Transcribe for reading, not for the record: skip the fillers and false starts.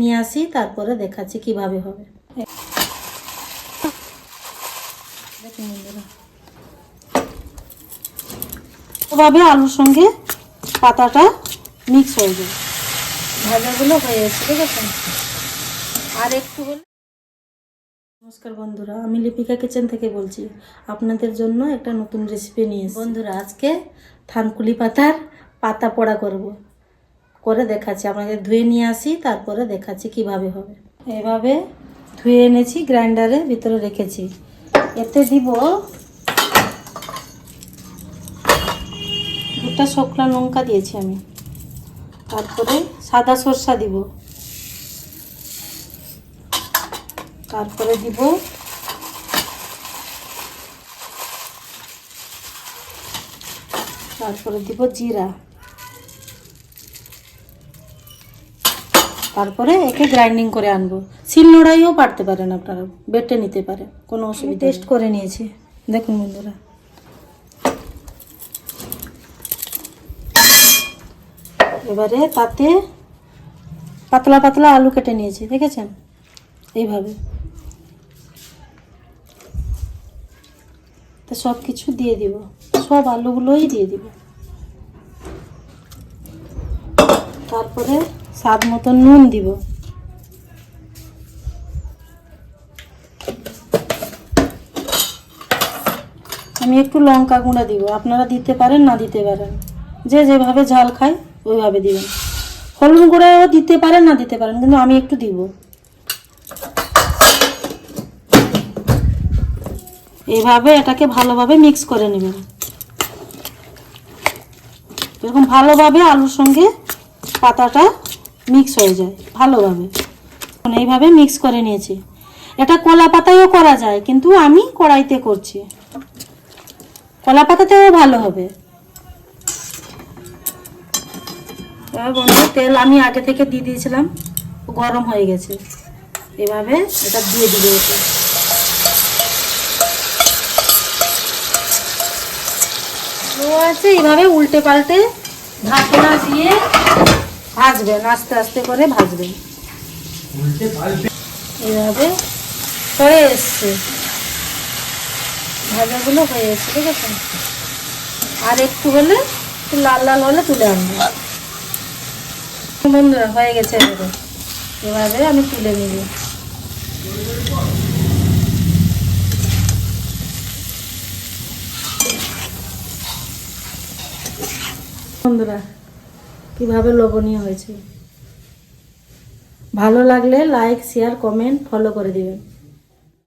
নিয়ে আসি, তারপরে দেখাচ্ছি কিভাবে হবে। দেখুন বন্ধুরা, এভাবে আলুর সঙ্গে পাতাটা মিক্স হয়ে যায়। ভাজাগুলো হয়ে যাচ্ছে, দেখেছেন? আর একটু হলে। নমস্কার বন্ধুরা, আমি লিপিকা কিচেন থেকে বলছি। আপনাদের জন্য একটা নতুন রেসিপি নিয়ে এসেছি। বন্ধুরা, আজকে থানকুনি পাতার পাতা পোড়া করে দেখাচ্ছি। আপনাদের ধুয়ে নিয়ে আসি, তারপরে দেখাচ্ছি কিভাবে হবে। এভাবে ধুয়ে এনেছি, গ্রাইন্ডারের ভিতরে রেখেছি। এতে দিব 2টা শুকনো লঙ্কা দিয়েছি আমি। তারপরে সাদা সরষা দিব। তারপরে দিব জিরা। তারপরে একে গ্রাইন্ডিং করে আনবো। শিলনোড়াইও পারতে পারেন, আপনারা বেটে নিতে পারেন, কোনো অসুবিধা। টেস্ট করে নিয়েছি, দেখুন বন্ধুরা। এবারে তাতে পাতলা পাতলা আলু কেটে নিয়েছি, দেখেছেন? এইভাবে তো সব কিছু দিয়ে দিব, সব আলুগুলোই দিয়ে দিব। তারপরে স্বাদ মতো নুন দিব। আমি একটু লঙ্কা গুঁড়া দিব, আপনারা দিতে পারেন না দিতে পারেন, যে যেভাবে ঝাল খায় ওইভাবে দিবেন। হলুদ গুঁড়াও দিতে পারেন না দিতে পারেন, কিন্তু আমি একটু দিব। এইভাবে এটাকে ভালোভাবে মিক্স করে নেবেন। এরকম ভালোভাবে আলুর সঙ্গে পাতাটা মিক্স হয়ে যায় ভালোভাবে। এইভাবে মিক্স করে নিয়েছি। এটা কলা পাতায়ও করা যায়, কিন্তু আমি কড়াইতে করছি। কলা পাতাতেও ভালো হবে। এবার বন্ধু, তেল আমি আগে থেকে দিয়ে দিয়েছিলাম, গরম হয়ে গেছে। এভাবে এটা দিয়ে দিবে। আছে এইভাবে উল্টে পাল্টে ঢাকনা দিয়ে ভাজবেন, আস্তে আস্তে করে ভাজবেন। এইভাবে হয়ে এসছে, ভাজাগুলো হয়ে এসছে, ঠিক আছে? আর একটু হলে, লাল লাল হলে তুলে আনবো। বন্ধুরা, হয়ে গেছে। এভাবে আমি তুলে নিব। বন্ধুরা, কিভাবে লোভনীয় হয়েছে। ভালো লাগলে লাইক, শেয়ার, কমেন্ট, ফলো করে দিবেন।